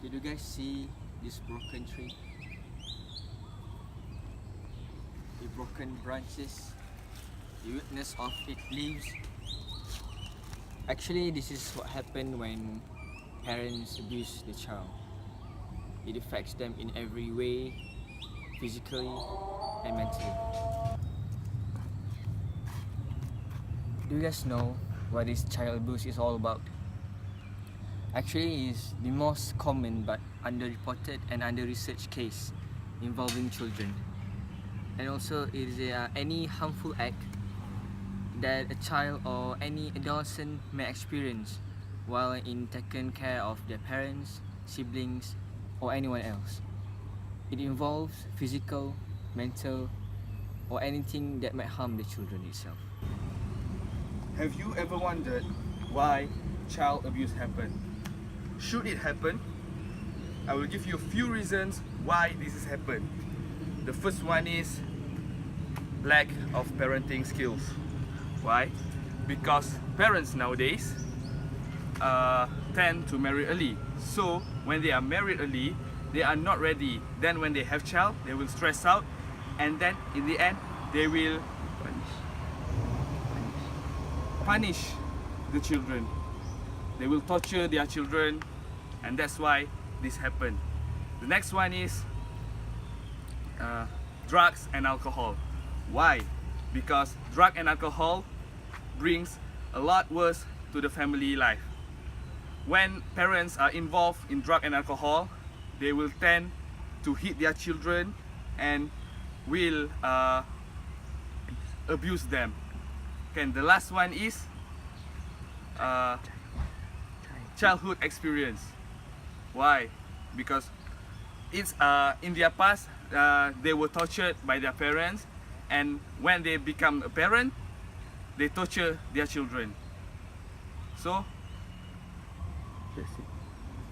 Did you guys see this broken tree? The broken branches, the weakness of its leaves. Actually, this is what happened when parents abuse the child. It affects them in every way, physically and mentally. Do you guys know what this child abuse is all about? Actually, it's the most common but underreported and under-researched case involving children. And also, it is any harmful act that a child or any adolescent may experience while in taking care of their parents, siblings, or anyone else. It involves physical, mental, or anything that might harm the children itself. Have you ever wondered why child abuse happens? Should it happen? I will give you a few reasons why this has happened. The first one is lack of parenting skills. Why? Because parents nowadays tend to marry early. So when they are married early, they are not ready. Then when they have child, they will stress out, and then in the end, they will punish the children. They will torture their children, and that's why this happened. The next one is drugs and alcohol. Why? Because drug and alcohol brings a lot worse to the family life. When parents are involved in drug and alcohol, they will tend to hit their children and will abuse them. Okay, the last one is childhood experience. Why? Because it's in their past they were tortured by their parents, and when they become a parent, they torture their children. So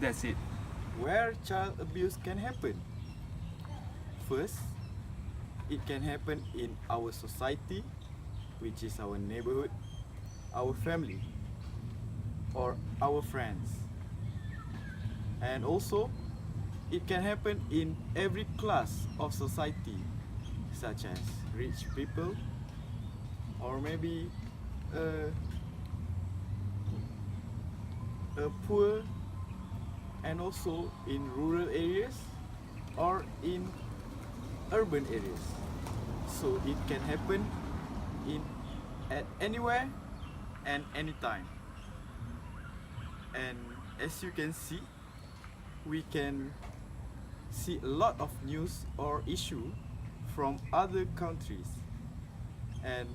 that's it. Where child abuse can happen? First, it can happen in our society, which is our neighborhood, our family, or our friends. And also, it can happen in every class of society, such as rich people, or maybe a poor, and also in rural areas or in urban areas. So it can happen at anywhere and anytime. And as you can see, we can see a lot of news or issue from other countries, and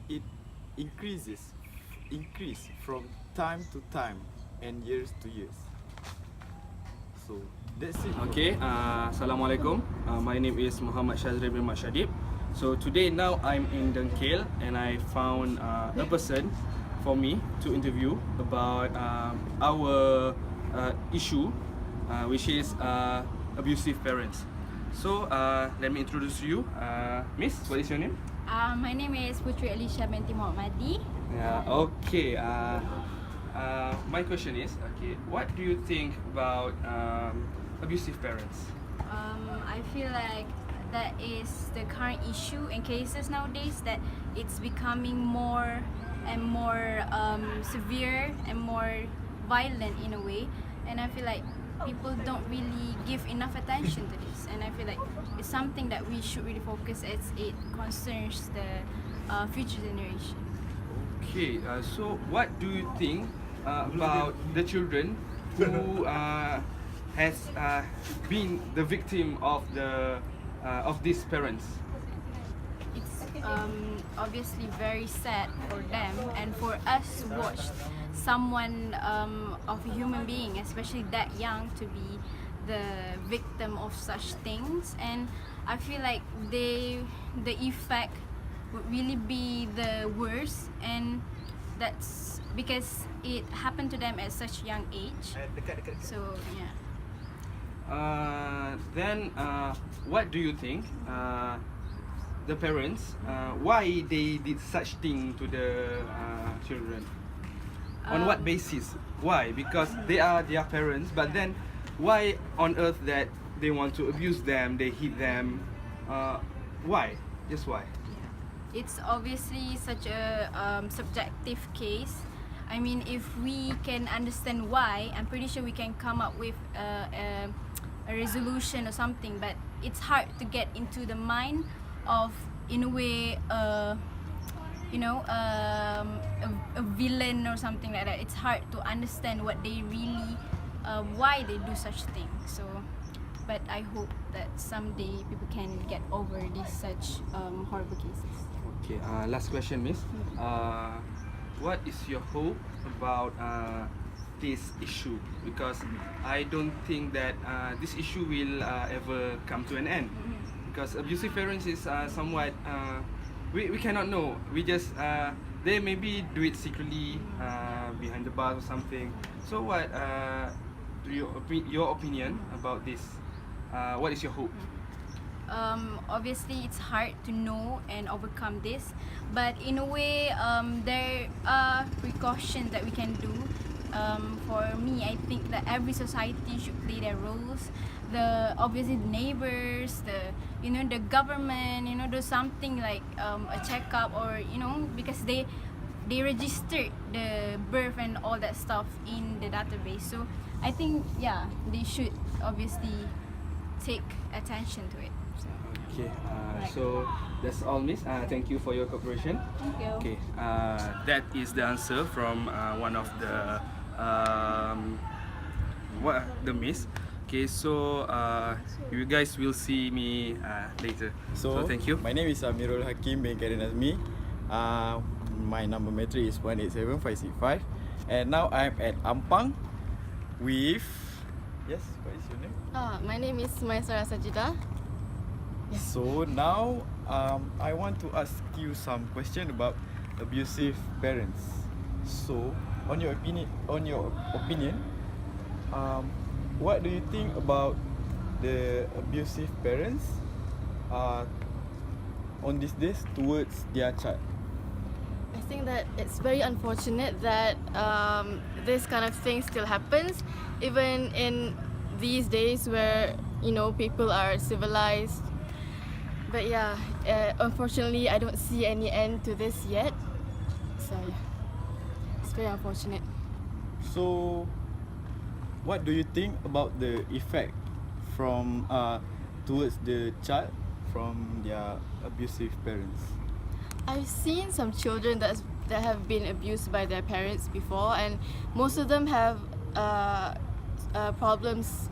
it increase from time to time and years to years. So that's it. Okay, Assalamualaikum. My name is Muhammad Shazri bin Mashadib. So today now I'm in Dengkil, and I found a person for me to interview about our issue, which is abusive parents. So let me introduce you. Miss, what is your name? My name is Putri Alicia binti Muhammadi. Yeah, okay. My question is, okay, what do you think about abusive parents? I feel like that is the current issue in cases nowadays, that it's becoming more and more severe and more violent in a way, and I feel like people don't really give enough attention to this, and I feel like it's something that we should really focus as it concerns the future generation. Okay, so what do you think about the children who has been the victim of these parents? It's obviously very sad for them, and for us to watch someone of a human being, especially that young, to be the victim of such things. And I feel like the effect would really be the worst, and that's because it happened to them at such young age. So yeah. Then what do you think the parents, why they did such thing to the children? On what basis? Why? Because they are their parents, but then why on earth that they want to abuse them, they hit them? Why? Just why? It's obviously such a subjective case. I mean, if we can understand why, I'm pretty sure we can come up with a resolution or something. But it's hard to get into the mind of, in a way, a villain or something like that. It's hard to understand what they really, why they do such things. So, but I hope that someday people can get over these such horrible cases. Okay, last question, Miss. What is your hope about this issue? Because I don't think that this issue will ever come to an end. Because abusive parents is somewhat we cannot know. We just they maybe do it secretly behind the bars or something. So what your opinion about this? What is your hope? Obviously it's hard to know and overcome this, but in a way there are precautions that we can do. For me, I think that every society should play their roles. Obviously the neighbors, the government, do something like a checkup, or because they registered the birth and all that stuff in the database. So I think they should obviously take attention to it. Okay, so that's all, Miss. Thank you for your cooperation. Thank you. Okay, that is the answer from one of the Miss. Okay, so you guys will see me later. So thank you. My name is Amirul Hakim bin Karim Nazmi. My number matric is 187565, and now I'm at Ampang with. Yes, what is your name? My name is Maisara Sajida. So now I want to ask you some question about abusive parents. So on your opinion, what do you think about the abusive parents on these days towards their child? I think that it's very unfortunate that this kind of thing still happens, even in these days where people are civilized. But unfortunately, I don't see any end to this yet. So it's very unfortunate. So what do you think about the effect from towards the child from their abusive parents? I've seen some children that have been abused by their parents before, and most of them have problems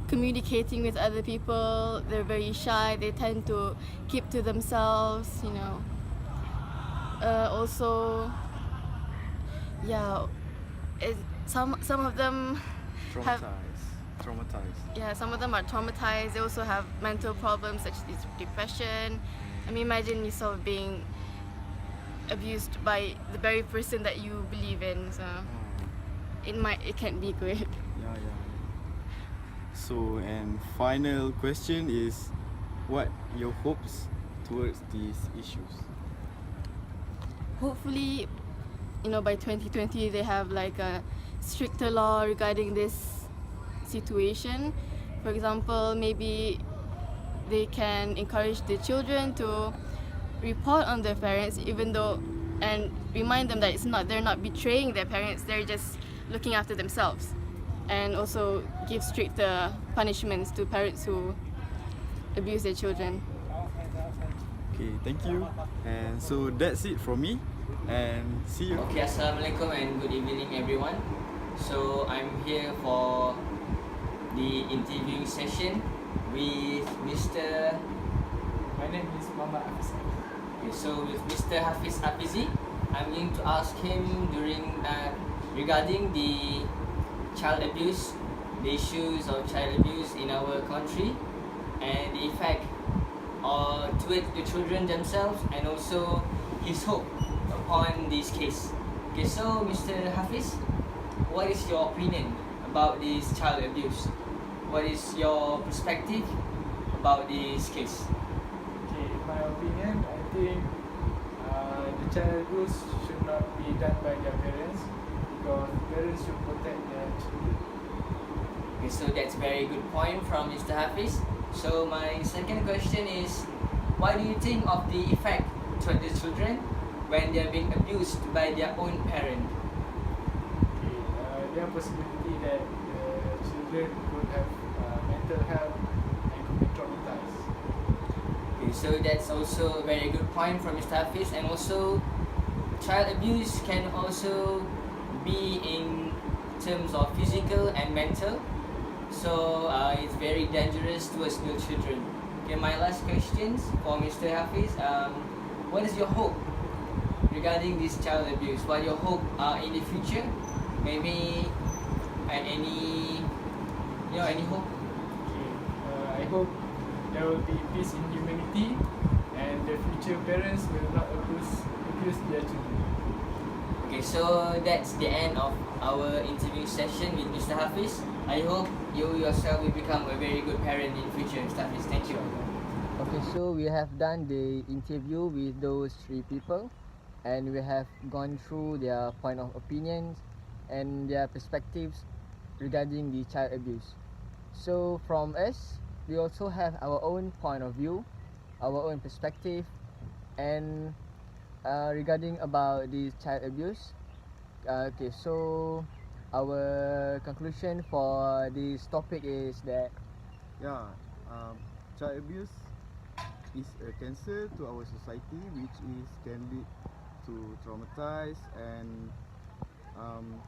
communicating with other people. They're very shy. They tend to keep to themselves. Also, some of them have. Traumatized. Yeah, some of them are traumatized. They also have mental problems such as depression. I mean, imagine yourself being abused by the very person that you believe in. So it can't be good. Yeah. So, and final question is, what your hopes towards these issues? Hopefully, by 2020 they have like a stricter law regarding this situation. For example, maybe they can encourage the children to report on their parents, and remind them that they're not betraying their parents, they're just looking after themselves. And also give stricter punishments to parents who abuse their children. Okay, thank you. And so that's it from me, and see you. Okay, Assalamualaikum and good evening everyone. So I'm here for the interviewing session with Mr. My name is Muhammad Hafiz. Okay, so with Mr. Hafiz Afizi, I'm going to ask him regarding the child abuse, the issues of child abuse in our country, and the effect towards the children themselves, and also his hope upon this case. Okay, so Mr. Hafiz, what is your opinion about this child abuse? What is your perspective about this case? Okay, in my opinion, I think the child abuse should not be done by their parents, because parents should protect their children. Okay, so that's very good point from Mr. Hafiz. So my second question is, what do you think of the effect to the children when they are being abused by their own parent? Okay, there are possibility that the children could have mental health and could be traumatized. Okay, so that's also a very good point from Mr. Hafiz. And also, child abuse can also be in terms of physical and mental. So it's very dangerous towards the children. Okay, my last questions for Mr. Hafiz. What is your hope regarding this child abuse? What your hope in the future? Maybe any any hope? Okay, I hope there will be peace in humanity and the future parents will not abuse their children. Okay, so that's the end of our interview session with Mr. Hafiz. I hope you yourself will become a very good parent in future, Mr. Hafiz. Thank you. Okay, so we have done the interview with those three people, and we have gone through their point of opinions and their perspectives regarding the child abuse. So from us, we also have our own point of view, our own perspective, and regarding about the child abuse. Okay, so our conclusion for this topic is that Yeah, child abuse is a cancer to our society, which is can lead to traumatize um,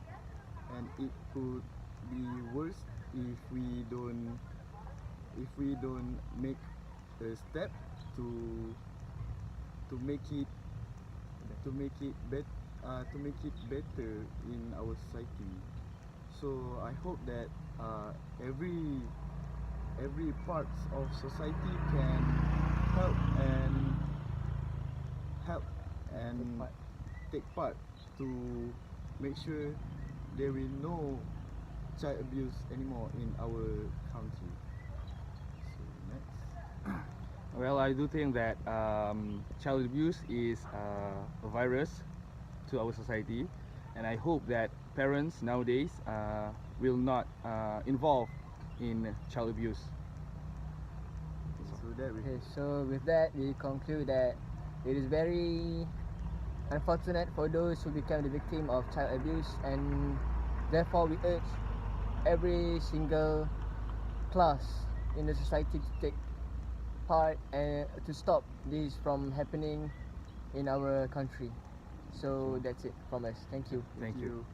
and it could be worse if we don't make a step to to make it to make it to make it better in our society. So I hope that every parts of society can help and help and take part to make sure there will no child abuse anymore in our country. So next. Well, I do think that child abuse is a virus to our society, and I hope that parents nowadays will not involve in child abuse. So that we okay. So with that, we conclude that it is very unfortunate for those who become the victim of child abuse, and therefore we urge every single class in the society to take part and to stop this from happening in our country. So that's it from us. Thank you. Thank you. you.